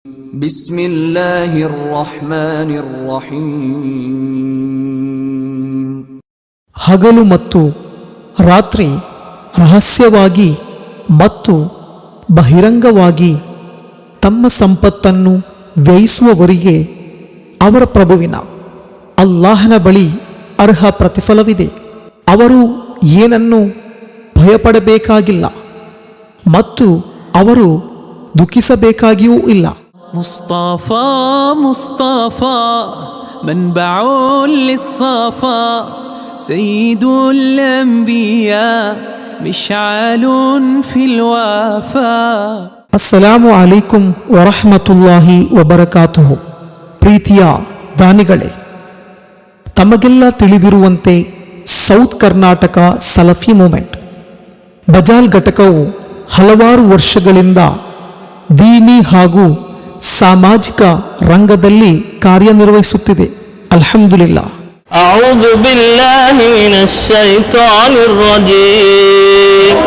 ಬಿಸ್ಮಿಲ್ಲಾಹಿರ್ ರಹ್ಮಾನಿರ್ ರಹೀಮ್. ಹಗಲು ಮತ್ತು ರಾತ್ರಿ ರಹಸ್ಯವಾಗಿ ಮತ್ತು ಬಹಿರಂಗವಾಗಿ ತಮ್ಮ ಸಂಪತ್ತನ್ನು ವ್ಯಯಿಸುವವರಿಗೆ ಅವರ ಪ್ರಭುವಿನ ಅಲ್ಲಾಹನ ಬಳಿ ಅರ್ಹ ಪ್ರತಿಫಲವಿದೆ. ಅವರು ಏನನ್ನು ಭಯಪಡಬೇಕಾಗಿಲ್ಲ ಮತ್ತು ಅವರು ದುಃಖಿಸಬೇಕಾಗಿಯೂ ಇಲ್ಲ. مصطفى مصطفى منبع للصفا سيد الأنبياء مشعل في الوفاء. ಅಸ್ಸಲಾಮು ಅಲೈಕುಂ ವರಹಮತುಲ್ಲಾಹಿ ವಬರಕಾತುಹು. ಪ್ರೀತಿಯ ದಾನಿಗಳೇ, ತಮಗೆಲ್ಲ ತಿಳಿದಿರುವಂತೆ ಸೌತ್ ಕರ್ನಾಟಕ ಸಲಫಿ ಮೂಮೆಂಟ್ ಬಜಾಲ್ ಘಟಕವು ಹಲವಾರು ವರ್ಷಗಳಿಂದ ದೀನಿ ಹಾಗೂ ಸಾಮಾಜಿಕ ರಂಗದಲ್ಲಿ ಕಾರ್ಯನಿರ್ವಹಿಸುತ್ತಿದೆ. ಅಲ್ಹಮ್ದುಲಿಲ್ಲಾ. ಅಊದು ಬಿಲ್ಲಾಹಿ ಮಿನಶ್ ಶೈತಾನಿರ್ ರಜೀಮ್.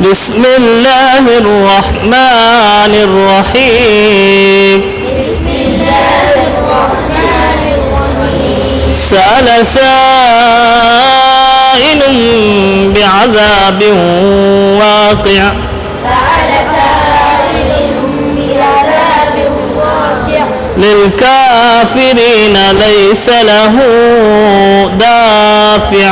ಬಿಸ್ಮಿಲ್ಲಾಹಿರ್ ರಹ್ಮಾನಿರ್ ರಹೀಮ್. ಸಅಲ ಸಾಯಿಲುನ್ ಬಿಅದಾಬಿನ್ ವಾक़ಿಅ. للكافرين ليس له دافع.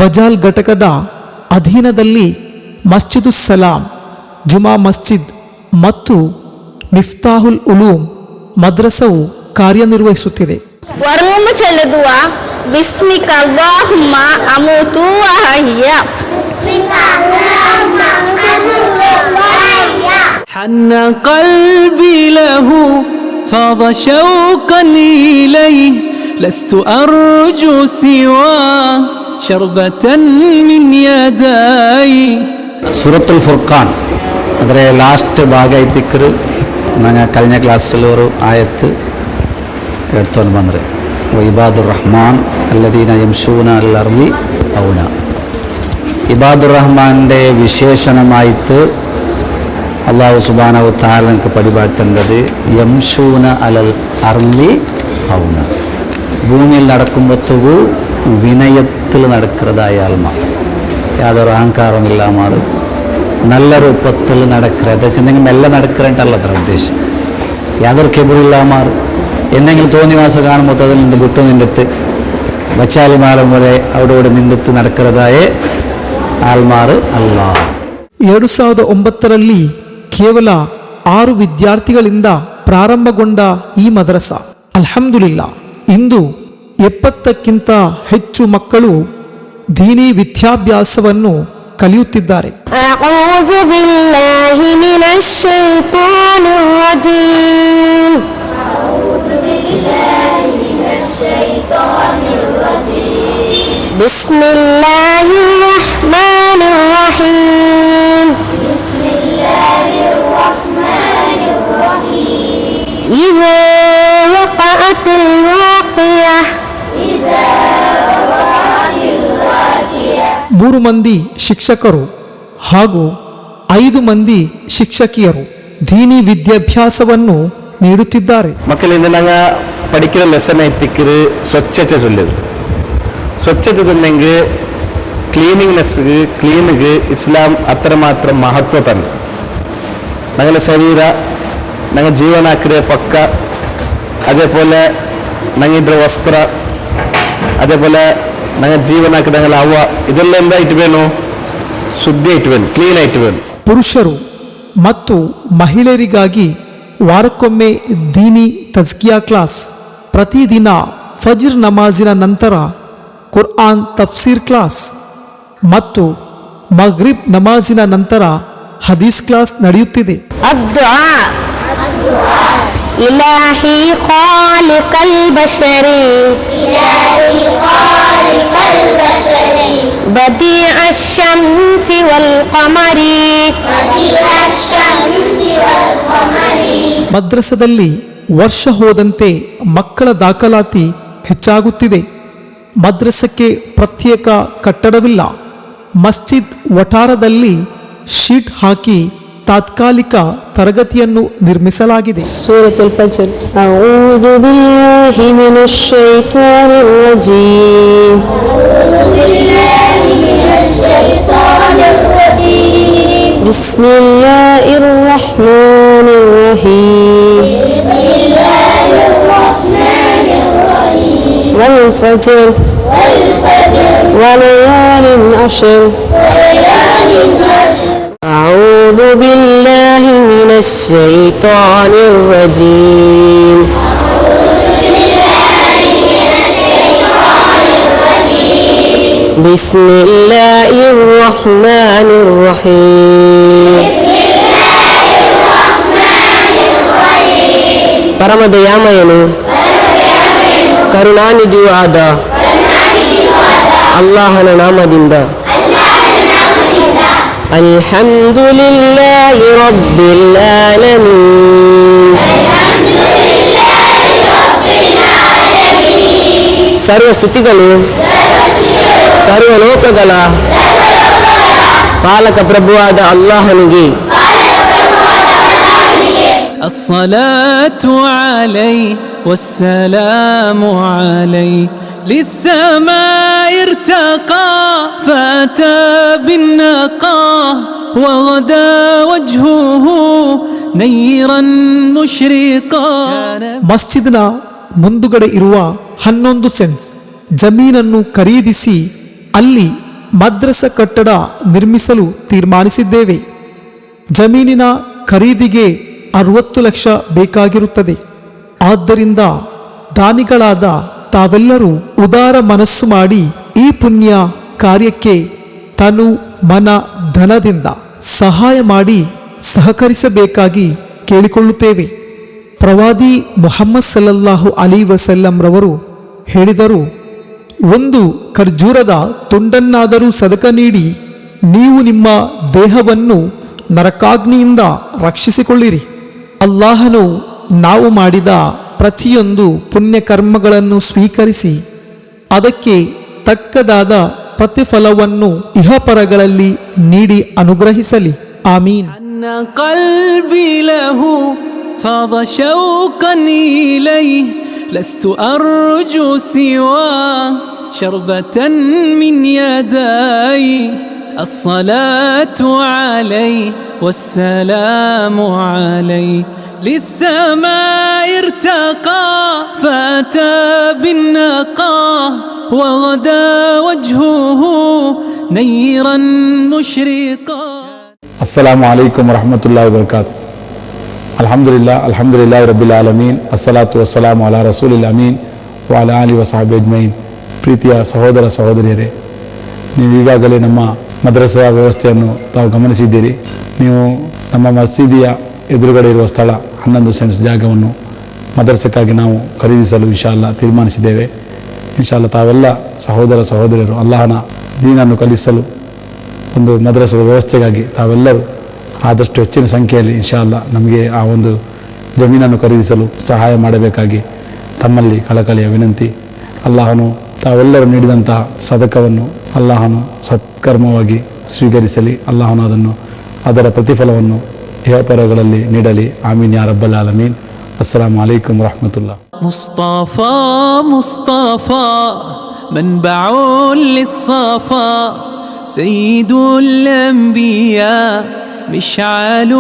ಬಜಾಲ್ ಘಟಕದ ಅಧೀನದಲ್ಲಿ ಮಸ್ಜಿದು ಸಲಾಂ, ಜುಮಾ ಮಸ್ಜಿದ್ ಮತ್ತು ಮಿಫ್ತಾಹುಲ್ ಉಲೂಮ್ ಮದ್ರಸವು ಕಾರ್ಯನಿರ್ವಹಿಸುತ್ತಿದೆ. ವರ್ಮುಂಬ ಚೆಲ್ಲದುವ ಬಿಸ್ಮಿಕ ಅಲ್ಲಾಹುಮ್ಮ ಅಮೂತು ವಹಯ್ಯ. حن قلبي له فاض شوقا إليه لست أرجو سوى شربة من يدي. ಸೂರತ್ತುಲ್ ಫುರ್ಖಾನ್ ಅದರ ಲಾಸ್ಟ್ ಭಾಗ ಐತಿಕ್ಕರು ನಂಗೆ ಕಲಿನ ಕ್ಲಾಸಲ್ಲವರು ಆಯತ್ತು ಹೇಳ್ತೊಂದು ಬಂದರೆ ಇಬಾದುರ್ ರಹ್ಮಾನ್ ಅಲ್ಲದೀನ ಯಂಶೂನ ಅಲ್ಲರ್ಲಿ ಅವನ. ಇಬಾದುರ್ ರಹ್ಮಾನ್ಡೆ ವಿಶೇಷಣಮಾಯಿತು അള്ളാഹു സുബ്ഹാനഹു തആല നമുക്ക് പഠിപ്പാട്ടുന്നത് യംശൂന അലൽ അർളി ഹൗന. ഭൂമിയിൽ നടക്കുമ്പോഴത്തേക്കു വിനയത്തിൽ നടക്കുന്നതായ ആൽമ, യാതൊരു അഹങ്കാരമില്ലാമാറ് നല്ല രൂപത്തിൽ നടക്കുക. വെച്ചെന്തെങ്കിലും മെല്ലെ നടக்கிறಂಟಲ್ಲ ಅದರ ಉದ್ದೇಶ. യാതൊരു ಕೆಬರಿಲ್ಲಾಮಾರು എന്തെങ്കിലും തോന്നിവാസ കാണുമ്പോൾ അതിൽ നിന്ന് വിട്ടു നിന്നിട്ട് വച്ചാലിമാലം പോലെ അവിടെ നിന്നിട്ട് നടക്കുന്നതായ ആൽമാറ് അല്ല. 2009ರಲ್ಲಿ ಕೇವಲ 6 ವಿದ್ಯಾರ್ಥಿಗಳಿಂದ ಪ್ರಾರಂಭಗೊಂಡ ಈ ಮದ್ರಸ ಅಲ್ಹಮ್ದುಲಿಲ್ಲಾ ಇಂದು 70ಕ್ಕಿಂತ ಹೆಚ್ಚು ಮಕ್ಕಳು ದೀನಿ ವಿದ್ಯಾಭ್ಯಾಸವನ್ನು ಕಲಿಯುತ್ತಿದ್ದಾರೆ. ಅഊದು ಬಿಲ್ಲಾಹಿ ಮಿನಶ್ ಶೈತಾನಿರ್ ರಜೀಮ್. ಬಿಸ್ಮಿಲ್ಲಾಹಿರ್ ರಹ್ಮಾನಿರ್ ರಹೀಮ್. إذا وقعت الواقعة. 3 ಮಂದಿ ಶಿಕ್ಷಕರು ಹಾಗೂ 5 ಮಂದಿ ಶಿಕ್ಷಕಿಯರು ದೀನಿ ವಿದ್ಯಾಭ್ಯಾಸವನ್ನು ನೀಡುತ್ತಿದ್ದಾರೆ. ಮಕ್ಕಳಿಂದ ನಂಗೆ പഠിക്കുന്ന ലെസൺ എത്തിക്കറ് സ്വച്ഛത ചൊല്ലത്. സ്വച്ഛത തന്നെങ്കിൽ ക്ലീനിങ് ഇസ്ലാം അത്രമാത്രം മഹത്വ തന്നെ. ഞങ്ങളുടെ ശരീര ഞങ്ങൾ ಜೀವನಾಕ್ರಿಯ ಪಕ್ಕ, അതേപോലെ ഞങ്ങളുടെ ವಸ್ತ್ರ, അതേപോലെ ഞങ്ങൾ ಜೀವನಾಕ್ರಿಯ ഞങ്ങൾ ಅವ್ವ, ಇದೆಲ್ಲ ಎಂದಾയിട്ട് ವೇನು ಶುದ್ಧಿಯಾയിട്ട് ವೇನು, ಕ್ಲೀನ್ ಆയിട്ട് ವೇನು. ಪುರುಷರು ಮತ್ತು ಮಹಿಳೆಯರಿಗಾಗಿ ವಾರಕ್ಕೊಮ್ಮೆ ದೀನಿ ತಜ್ಕಿಯಾ ಕ್ಲಾಸ್, ಪ್ರತಿದಿನ ಫಜ್ರ್ ನಮಾಜಿನ ನಂತರ ಕುರ್ಆನ್ ತಫ್ಸೀರ್ ಕ್ಲಾಸ್ ಮತ್ತು ಮಗ್ರಿಬ್ ನಮಾಜಿನ ನಂತರ ಹದೀಸ್ ಕ್ಲಾಸ್ ನಡೆಯುತ್ತಿದೆ. إلهي خالق البشر بديع الشمس والقمر. ಮದ್ರಸದಲ್ಲಿ ವರ್ಷ ಹೋದಂತೆ ಮಕ್ಕಳ ದಾಖಲಾತಿ ಹೆಚ್ಚಾಗುತ್ತಿದೆ. ಮದ್ರಸಕ್ಕೆ ಪ್ರತ್ಯೇಕ ಕಟ್ಟಡವಿಲ್ಲ. ಮಸ್ಜಿದ್ ವಠಾರದಲ್ಲಿ ಶೀಟ್ ಹಾಕಿ ತಾತ್ಕಾಲಿಕ ತರಗತಿಯನ್ನು ನಿರ್ಮಿಸಲಾಗಿದೆ. ಸೂರತುಲ್ ಫಜ್ರ್. ಅಊದು ಬಿಲ್ಲಾಹಿ ಮಿನಶ್ ಶೈತಾನಿರ್ ರಜೀಮ್. ಬಿಸ್ಮಿಲ್ಲಾಹಿರ್ ರಹ್ಮಾನಿರ್ ರಹೀಮ್. ವಲ್ ಫಜ್ರ್ ವಲಯಾಲಿನ್ ಅಶ್ರ್. أعوذ بالله من الشيطان الرجيم. بسم الله الرحمن الرحيم. ಪರಮ ದಯಾಮಯನು ಕರುಣಾನಿಧಿಯೂ ಆದ ಅಲ್ಲಾಹನ ನಾಮದಿಂದ. ಅಲ್ಹಮ್ದುಲಿಲ್ಲಾಹಿ ರಬ್ಬಿಲ್ ಆಲಮೀನ್. ಸರ್ವ ಸ್ತುತಿಗಳು ಸರ್ವಲೋಕಗಳ ಪಾಲಕ ಪ್ರಭುವಾದ ಅಲ್ಲಾಹನಿಗೆ. الصلاة عليه والسلام عليه للسماء ارتقى فأتى بالنقاه وغدا وجهه نيرا مشرقا. ಮಸ್ಜಿದ್ನ ಮುಂದುಗಡೆ ಇರುವ 11 ಸೆಂಟ್ಸ್ ಜಮೀನನ್ನು ಖರೀದಿಸಿ ಅಲ್ಲಿ ಮದ್ರಸ ಕಟ್ಟಡ ನಿರ್ಮಿಸಲು ತೀರ್ಮಾನಿಸಿದ್ದೇವೆ. ಜಮೀನಿನ ಖರೀದಿಗೆ 60 ಲಕ್ಷ ಬೇಕಾಗಿರುತ್ತದೆ. ಆದ್ದರಿಂದ ದಾನಿಗಳಾದ ತಾವೆಲ್ಲರೂ ಉದಾರ ಮನಸ್ಸು ಮಾಡಿ ಈ ಪುಣ್ಯ ಕಾರ್ಯಕ್ಕೆ ತನು ಮನ ಧನದಿಂದ ಸಹಾಯ ಮಾಡಿ ಸಹಕರಿಸಬೇಕಾಗಿ ಕೇಳಿಕೊಳ್ಳುತ್ತೇವೆ. ಪ್ರವಾದಿ ಮುಹಮ್ಮದ್ ಸಲ್ಲಲ್ಲಾಹು ಅಲೈಹಿ ವಸಲ್ಲಂ ರವರು ಹೇಳಿದರು, ಒಂದು ಖರ್ಜೂರದ ತುಂಡನ್ನಾದರೂ ಸದಕ ನೀಡಿ ನೀವು ನಿಮ್ಮ ದೇಹವನ್ನು ನರಕಾಗ್ನಿಯಿಂದ ರಕ್ಷಿಸಿಕೊಳ್ಳಿರಿ. ಅಲ್ಲಾಹನು ನಾವು ಮಾಡಿದ ಪ್ರತಿಯೊಂದು ಪುಣ್ಯಕರ್ಮಗಳನ್ನು ಸ್ವೀಕರಿಸಿ ಅದಕ್ಕೆ ತಕ್ಕದಾದ ಪ್ರತಿಫಲವನ್ನು ಇಹಪರಗಳಲ್ಲಿ ನೀಡಿ ಅನುಗ್ರಹಿಸಲಿ. ಆಮೀನ್. قلبي له فاض شوقا إليه لست أرجو سوى شربة من يدي. الصلاة عليه والسلام عليه للسماء ارتقى فأتى بالنقاه وغدا وجهه نيرا مشرقا. ಅಸ್ಸಲಾಮು ಅಲೈಕುಂ ವರಹಮತುಲ್ಲಾಹಿ ವಬರಕಾತು. ಅಲ್ಹಮ್ದುಲಿಲ್ಲಾಹಿ ರಬ್ಬಿಲ್ ಆಲಮೀನ್. ಅಸ್ಸಲಾತು ವಸ್ಸಲಾಮು ಅಲಾ ರಸೂಲಿಲ್ ಅಮೀನ್ ವ ಅಲಾ ಆಲಿಹಿ ವ ಸಹಬಿಹಿ ಅಜ್ಮഈನ್. ಪ್ರೀತಿಯ ಸಹೋದರ ಸಹೋದರಿಯರೇ, ನೀವು ಈಗಾಗಲೇ ನಮ್ಮ ಮದ್ರಸಾ ವ್ಯವಸ್ಥೆಯನ್ನು ತಾವು ಗಮನಿಸಿದ್ದೀರಿ. ನೀವು ನಮ್ಮ ಮಸೀದಿಯ ಎದುರುಗಡೆ ಇರುವ ಸ್ಥಳ 11 ಸೆಂಟ್ಸ್ ಜಾಗವನ್ನು ಮದ್ರಸಕ್ಕಾಗಿ ನಾವು ಖರೀದಿಸಲು ಇನ್ಶಾಅಲ್ಲಾ ತೀರ್ಮಾನಿಸಿದ್ದೇವೆ. ಇನ್ಶಾಅಲ್ಲಾ ತಾವೆಲ್ಲ ಸಹೋದರ ಸಹೋದರಿಯರು ಅಲ್ಲಾಹನ ದೀನನ್ನು ಕಲಿಸಲು ಒಂದು ಮದ್ರಸದ ವ್ಯವಸ್ಥೆಗಾಗಿ ತಾವೆಲ್ಲರೂ ಆದಷ್ಟು ಹೆಚ್ಚಿನ ಸಂಖ್ಯೆಯಲ್ಲಿ ಇನ್ಶಾಅಲ್ಲಾ ನಮಗೆ ಆ ಒಂದು ಜಮೀನನ್ನು ಖರೀದಿಸಲು ಸಹಾಯ ಮಾಡಬೇಕಾಗಿ ತಮ್ಮಲ್ಲಿ ಕಳಕಳಿಯ ವಿನಂತಿ. ಅಲ್ಲಾಹನು ತಾವೆಲ್ಲರೂ ನೀಡಿದಂತಹ ಸದಕವನ್ನು ಅಲ್ಲಾಹನು ಸತ್ಕರ್ಮವಾಗಿ ಸ್ವೀಕರಿಸಲಿ. ಅಲ್ಲಾಹನು ಅದರ ಪ್ರತಿಫಲವನ್ನು ಇಹಪರಗಳಲ್ಲಿ ನೀಡಲಿ. ಆಮೀನ್ ಯಾ ರಬ್ಬಲ್ ಆಲಮೀನ್. ಅಸ್ಸಲಾಮು ಅಲೈಕುಂ ವರಹಮತುಲ್ಲಾಹ್. مصطفى مصطفى منبع للصفا سيد الأنبياء مشعل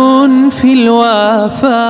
في الوفا.